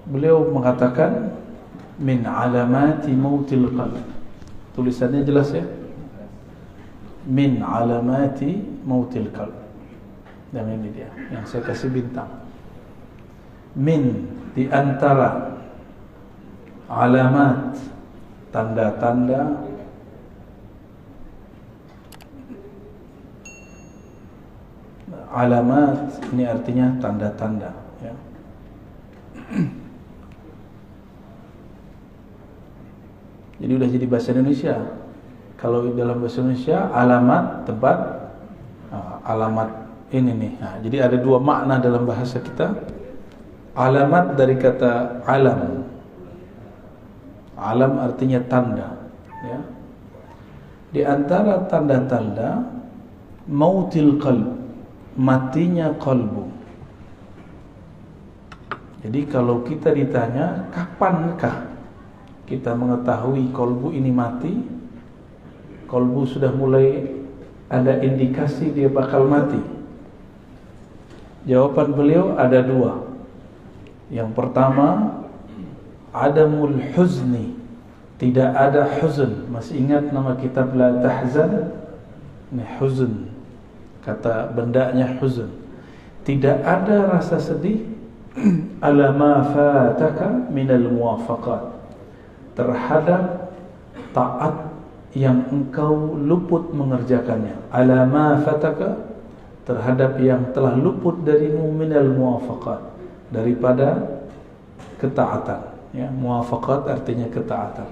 beliau mengatakan min alamati mautil qalb. Tulisannya jelas ya, min alamati mautil qalb. Dan ini dia yang saya kasih bintang. Min, di antara alamat, tanda-tanda alamat ini artinya tanda-tanda ya. Jadi udah jadi bahasa Indonesia. Kalau dalam bahasa Indonesia alamat tempat, alamat ini nih. Nah, jadi ada dua makna dalam bahasa kita. Alamat dari kata alam. Alam artinya tanda ya. Di antara tanda-tanda mautil qalb, matinya kalbu. Jadi kalau kita ditanya kapankah kita mengetahui kalbu ini mati, kalbu sudah mulai ada indikasi dia bakal mati. Jawaban beliau ada dua. Yang pertama, adamul huzni, tidak ada huzn. Masih ingat nama kitab La Tahzan? Ini huzn, kata bendanya huzn. Tidak ada rasa sedih ala ma fataka minal muwafaqat, terhadap taat yang engkau luput mengerjakannya. Ala ma fataka, terhadap yang telah luput darimu minal muwafaqat, daripada ketaatan ya. Muwafaqat artinya ketaatan.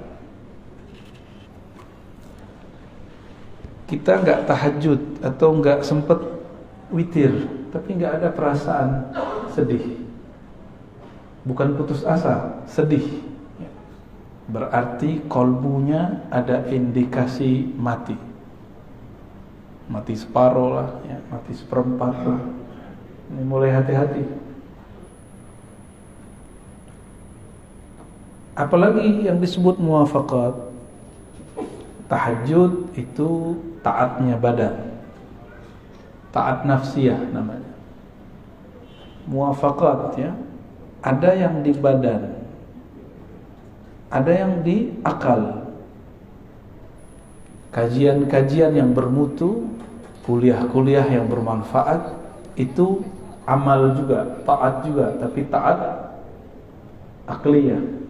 Kita enggak tahajud atau enggak sempat witir, tapi enggak ada perasaan sedih, bukan putus asa, sedih, berarti kolbunya ada indikasi mati. Mati separuh lah ya, mati seperempat lah. Ini mulai hati-hati. Apalagi yang disebut muwafaqat. Tahajud itu taatnya badan, taat nafsiyah namanya. Muwafaqat ya, ada yang di badan, ada yang di akal. Kajian-kajian yang bermutu, kuliah-kuliah yang bermanfaat, itu amal juga, taat juga, tapi taat akliyah.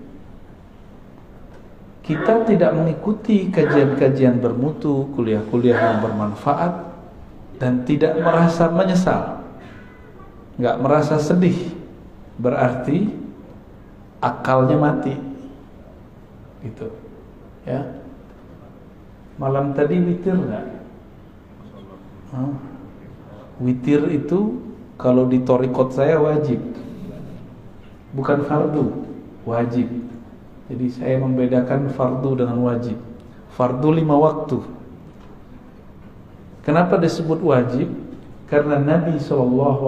Kita tidak mengikuti kajian-kajian bermutu, kuliah-kuliah yang bermanfaat, dan tidak merasa menyesal, nggak merasa sedih, berarti akalnya mati, gitu ya. Malam tadi witir nggak? Witir itu kalau di thariqat saya wajib, bukan fardu, wajib. Jadi saya membedakan fardu dengan wajib. Fardu 5 waktu. Kenapa disebut wajib? Karena Nabi SAW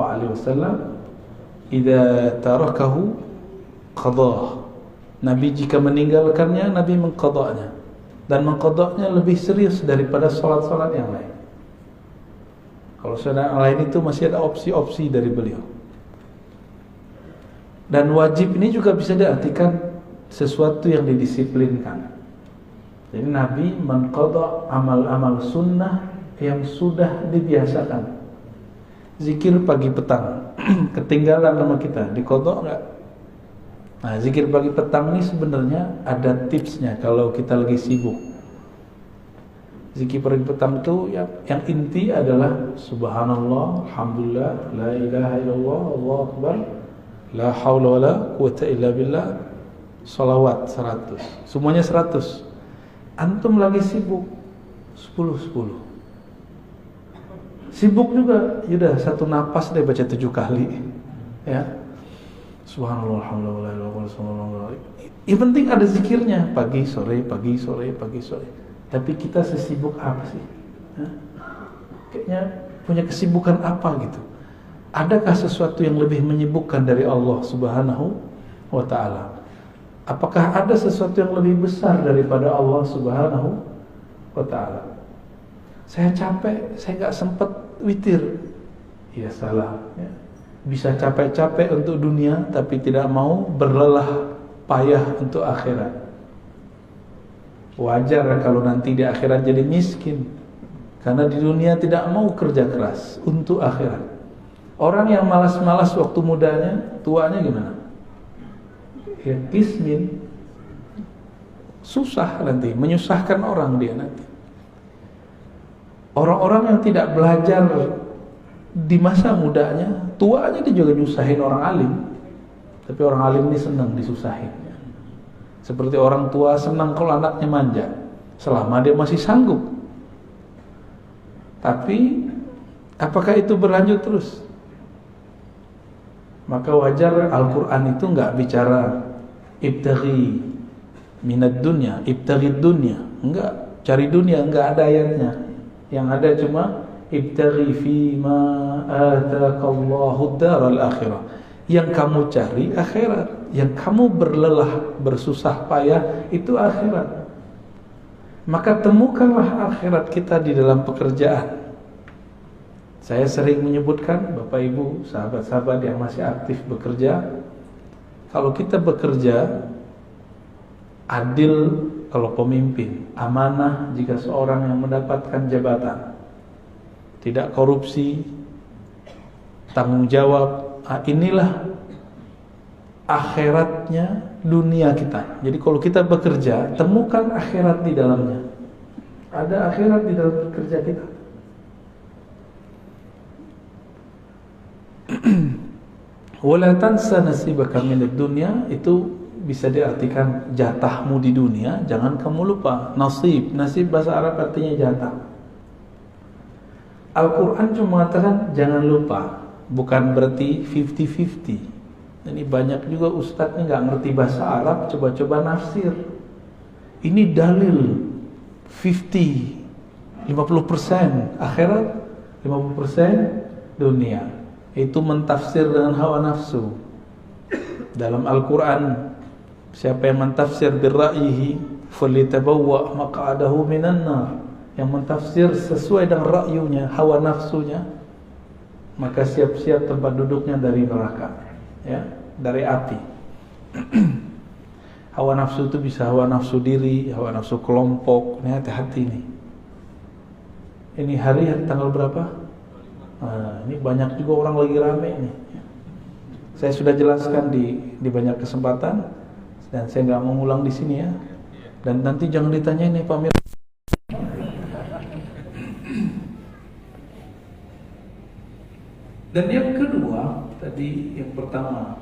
idza tarakahu qadah. Nabi jika meninggalkannya, Nabi mengqadanya. Dan mengqadanya lebih serius daripada salat-salat yang lain. Kalau salat yang lain itu masih ada opsi-opsi dari beliau. Dan wajib ini juga bisa diartikan sesuatu yang didisiplinkan. Jadi Nabi mengqada amal-amal sunnah yang sudah dibiasakan. Zikir pagi petang ketinggalan sama kita, diqada enggak? Nah, zikir pagi petang ini sebenarnya ada tipsnya kalau kita lagi sibuk. Zikir pagi petang itu yang inti adalah subhanallah, alhamdulillah, la ilaha illallah, Allahu akbar, la haula wala quwata illa billah. Salawat 100, semuanya 100. Antum lagi sibuk 10-10. Sibuk juga, yaudah satu napas deh baca 7 kali ya. Subhanallah, alhamdulillah, subhanallah. Yang penting ada zikirnya pagi sore, pagi sore, pagi sore. Tapi kita sesibuk apa sih? Kayaknya punya kesibukan apa gitu. Adakah sesuatu yang lebih menyibukkan dari Allah Subhanahu wa ta'ala? Apakah ada sesuatu yang lebih besar daripada Allah Subhanahu wa ta'ala? Saya capek, saya gak sempat witir. Ya salah ya. bisa capek-capek untuk dunia tapi tidak mau berlelah payah untuk akhirat. Wajar kalau nanti di akhirat jadi miskin, karena di dunia tidak mau kerja keras untuk akhirat. Orang yang malas-malas waktu mudanya, tuanya gimana? Ya kismin, susah nanti, menyusahkan orang dia nanti. Orang-orang yang tidak belajar di masa mudanya, tuanya dia juga nyusahin orang alim. Tapi orang alim ini senang disusahin. Seperti orang tua senang kalau anaknya manja, selama dia masih sanggup. Tapi apakah itu berlanjut terus? Maka wajar Al-Quran itu enggak bicara ibtaghi minad dunya, ibtaghi dunya, enggak, cari dunia, enggak ada ayatnya. Yang ada cuma ibtaghi fima ataqallahu daral akhirah. Yang kamu cari akhirat, yang kamu berlelah, bersusah payah itu akhirat. Maka temukanlah akhirat kita di dalam pekerjaan. Saya sering menyebutkan, Bapak Ibu, sahabat-sahabat yang masih aktif bekerja, kalau kita bekerja adil kalau pemimpin, amanah jika seorang yang mendapatkan jabatan, tidak korupsi, tanggung jawab, inilah akhiratnya dunia kita. Jadi kalau kita bekerja, temukan akhirat di dalamnya. Ada akhirat di dalam kerja kita. Wala tansa nasibaka minad dunya, itu bisa diartikan jatahmu di dunia, jangan kamu lupa. Nasib, nasib bahasa Arab artinya jatah. Al-Quran cuma mengatakan jangan lupa, bukan berarti 50-50. Ini banyak juga ustadz ini nggak ngerti bahasa Arab, coba-coba nafsir. Ini dalil 50% akhirat, 50% dunia. Itu mentafsir dengan hawa nafsu. Dalam Al-Quran, siapa yang mentafsir birra'yihi falyatabawwa maq'adahu minan nar, yang mentafsir sesuai dengan ra'yunya, hawa nafsunya, maka siap-siap tempat duduknya dari neraka, ya, dari api. Hawa nafsu itu bisa hawa nafsu diri, hawa nafsu kelompok. Ini hati-hati nih. Ini hari tanggal berapa? Ini banyak juga orang lagi rame nih. Saya sudah jelaskan di banyak kesempatan dan saya nggak mau ngulang di sini ya. Dan nanti jangan ditanya nih Pak Mir. Dan yang kedua, tadi yang pertama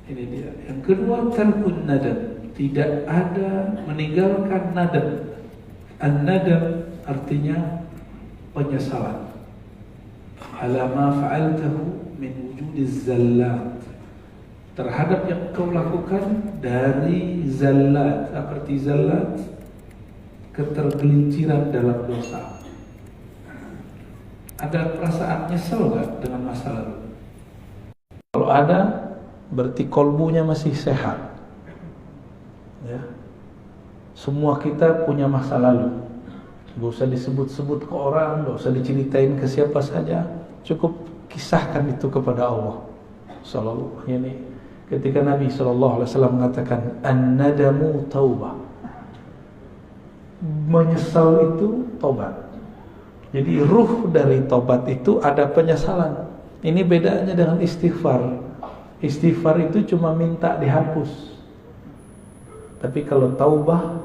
ini dia. Yang kedua, tarkun nadam, tidak ada meninggalkan nadam. An-nadam artinya penyesalan. Ala ma fa'altahu min wujudiz zallat, terhadap yang kau lakukan dari zallat. Apa arti zallat? Ketergelinciran dalam dosa. Ada perasaan nyesel gak dengan masa lalu? Kalau ada, berarti kolbunya masih sehat, ya. Semua kita punya masa lalu. Gak usah disebut-sebut ke orang, gak usah diceritain ke siapa saja. Cukup kisahkan itu kepada Allah. Ini ketika Nabi SAW mengatakan an-nadamu taubah, menyesal itu tobat. Jadi ruh dari tobat itu ada penyesalan. Ini bedanya dengan istighfar. Istighfar itu cuma minta dihapus. Tapi kalau taubah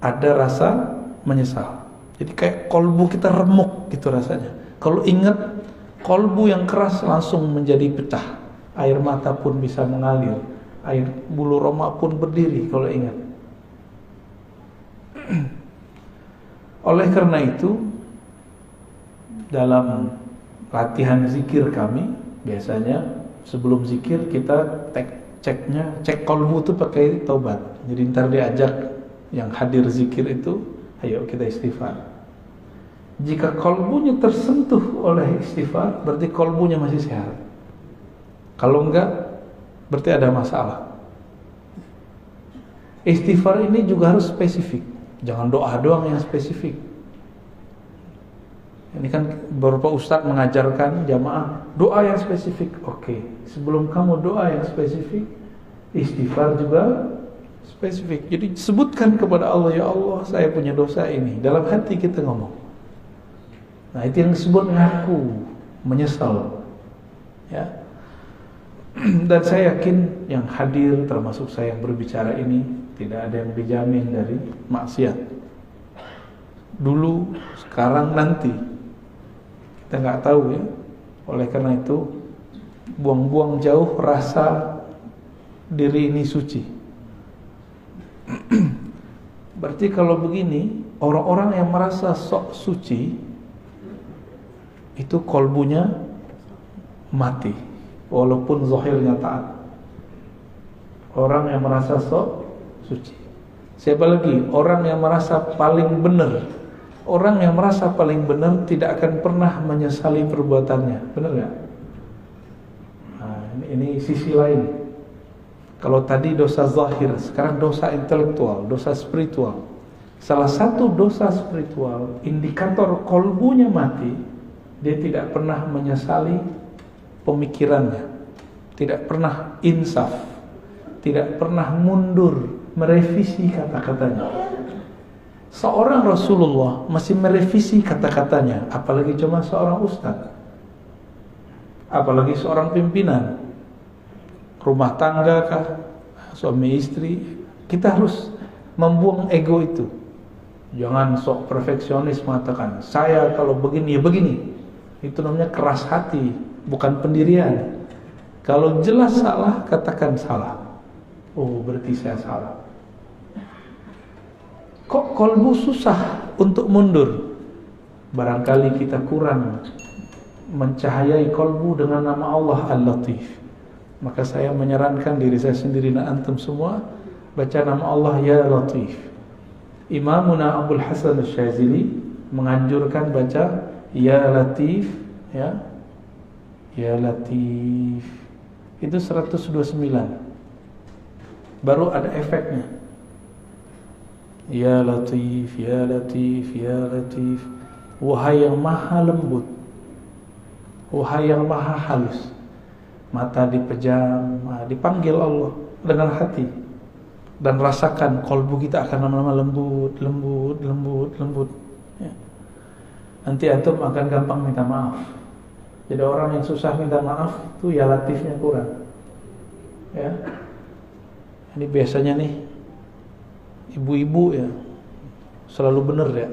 ada rasa menyesal. Jadi kayak kolbu kita remuk gitu rasanya. Kalau ingat, kolbu yang keras langsung menjadi pecah. Air mata pun bisa mengalir, air bulu roma pun berdiri kalau ingat. Oleh karena itu, dalam latihan zikir kami, biasanya sebelum zikir kita cek kolbu itu pakai taubat. Jadi ntar diajak yang hadir zikir itu, ayo kita istighfar. Jika kolbunya tersentuh oleh istighfar, berarti kolbunya masih sehat. Kalau enggak, berarti ada masalah. Istighfar ini juga harus spesifik. Jangan doa doang yang spesifik. Ini kan beberapa ustadz mengajarkan jamaah doa yang spesifik. Oke, sebelum kamu doa yang spesifik, istighfar juga spesifik. Jadi sebutkan kepada Allah, ya Allah, saya punya dosa ini. Dalam hati kita ngomong. Nah, itu yang disebut ngaku, menyesal. Ya. Dan saya yakin yang hadir termasuk saya yang berbicara ini tidak ada yang dijamin dari maksiat. Dulu, sekarang, nanti kita nggak tahu ya. Oleh karena itu buang-buang jauh rasa diri ini suci. Berarti kalau begini, orang-orang yang merasa sok suci itu kolbunya mati, walaupun zahirnya taat. Orang yang merasa sok suci. Siapa lagi? Orang yang merasa paling benar. Orang yang merasa paling benar tidak akan pernah menyesali perbuatannya. Benar gak? Nah, ini sisi lain. Kalau tadi dosa zahir, sekarang dosa intelektual, dosa spiritual. Salah satu dosa spiritual, indikator kolbunya mati, dia tidak pernah menyesali pemikirannya, tidak pernah insaf, tidak pernah mundur merevisi kata-katanya. Seorang Rasulullah masih merevisi kata-katanya, apalagi cuma seorang ustaz, apalagi seorang pimpinan rumah tangga kah, suami istri. Kita harus membuang ego itu. Jangan sok perfeksionis mengatakan saya kalau begini ya begini. Itu namanya keras hati, bukan pendirian. Kalau jelas salah, katakan salah. Oh, berarti saya salah. Kok kolbu susah untuk mundur? Barangkali kita kurang mencahayai kolbu dengan nama Allah Al-Latif. Maka saya menyarankan diri saya sendiri dan antum semua baca nama Allah Ya Latif. Imamuna Abdul Hasan Asy-Syadzili menganjurkan baca Ya Latif, ya. Ya Latif. Itu 129. Baru ada efeknya. Ya Latif, Ya Latif, Ya Latif. Wahai yang maha lembut, wahai yang maha halus. Mata dipejam, dipanggil Allah dengan hati. Dan rasakan kolbu kita akan lama-lama lembut, lembut, lembut, lembut ya. Nanti antum akan gampang minta maaf. Jadi orang yang susah minta maaf tuh ya latifnya kurang ya. Ini biasanya nih ibu-ibu ya selalu benar ya,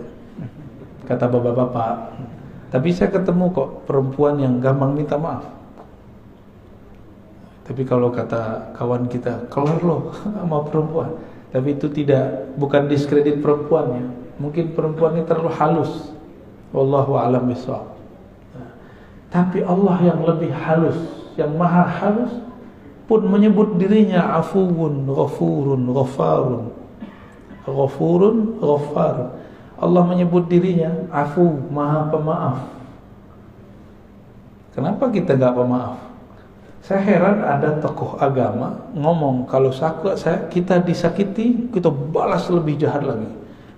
kata bapak-bapak. Tapi saya ketemu kok perempuan yang gampang minta maaf. Tapi kalau kata kawan kita, keluar loh sama perempuan. Tapi itu bukan diskredit perempuannya. Mungkin perempuan ini terlalu halus. Wallahu a'lam bishawab. Tapi Allah yang lebih halus, yang maha halus pun menyebut dirinya afuwun, ghafurun, ghafarun. Ghafurun, ghafar. Allah menyebut dirinya afu, maha pemaaf. Kenapa kita enggak pemaaf? Saya heran ada tokoh agama ngomong kalau kita disakiti, kita balas lebih jahat lagi.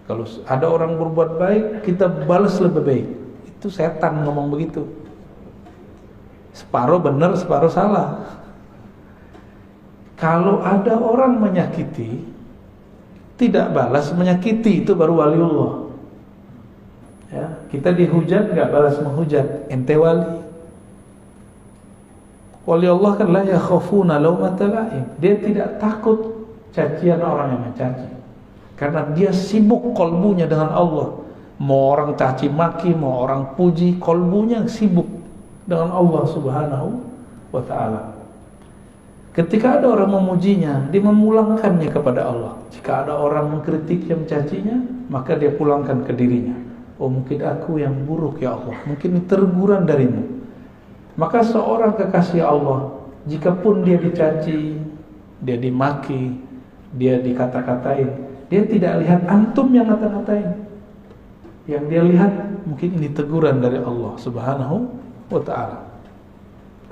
Kalau ada orang berbuat baik, kita balas lebih baik. Itu setan ngomong begitu. Separuh benar, separuh salah. Kalau ada orang menyakiti, tidak balas menyakiti, itu baru waliullah. Ya, kita dihujat nggak balas menghujat, ente wali. Wali Allah kan la yakhafuna laumata laim. Dia tidak takut cacian orang yang mencaci. Karena dia sibuk kolbunya dengan Allah. Mau orang caci maki, mau orang puji, kolbunya sibuk dengan Allah Subhanahu wa taala. Ketika ada orang memujinya, dia memulangkannya kepada Allah. Jika ada orang mengkritik yang mencacinya, maka dia pulangkan ke dirinya. Oh, mungkin aku yang buruk ya Allah, mungkin ini teguran darimu. Maka seorang kekasih Allah, jikapun dia dicaci, dia dimaki, dia dikata-katain, dia tidak lihat antum yang kata-katain. Yang dia lihat mungkin ini teguran dari Allah Subhanahu wa ta'ala.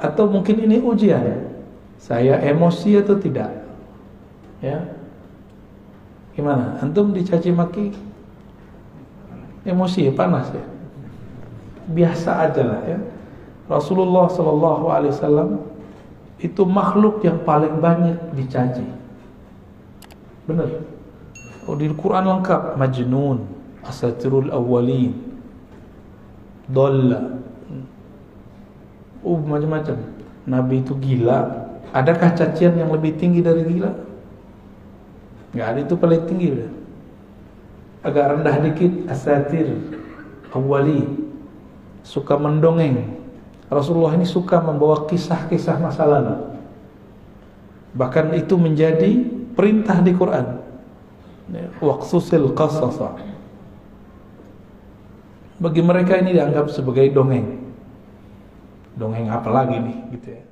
Atau mungkin ini ujian. Saya emosi atau tidak? Ya. Gimana? Antum dicaci maki emosi ya, panas ya? biasa aja lah ya. Rasulullah SAW itu makhluk yang paling banyak dicaci. Benar. Oh, di Quran lengkap, majnun, asatirul awwalin, dhalla. Macam-macam. Nabi itu gila. Adakah cacian yang lebih tinggi dari gila? Enggak ada, itu paling tinggi udah. Agak rendah dikit, asatir awwali, suka mendongeng. Rasulullah ini suka membawa kisah-kisah masa lalu. Bahkan itu menjadi perintah di Quran. Waqsusil qasasa. Bagi mereka ini dianggap sebagai dongeng. Dongeng apa lagi nih gitu ya.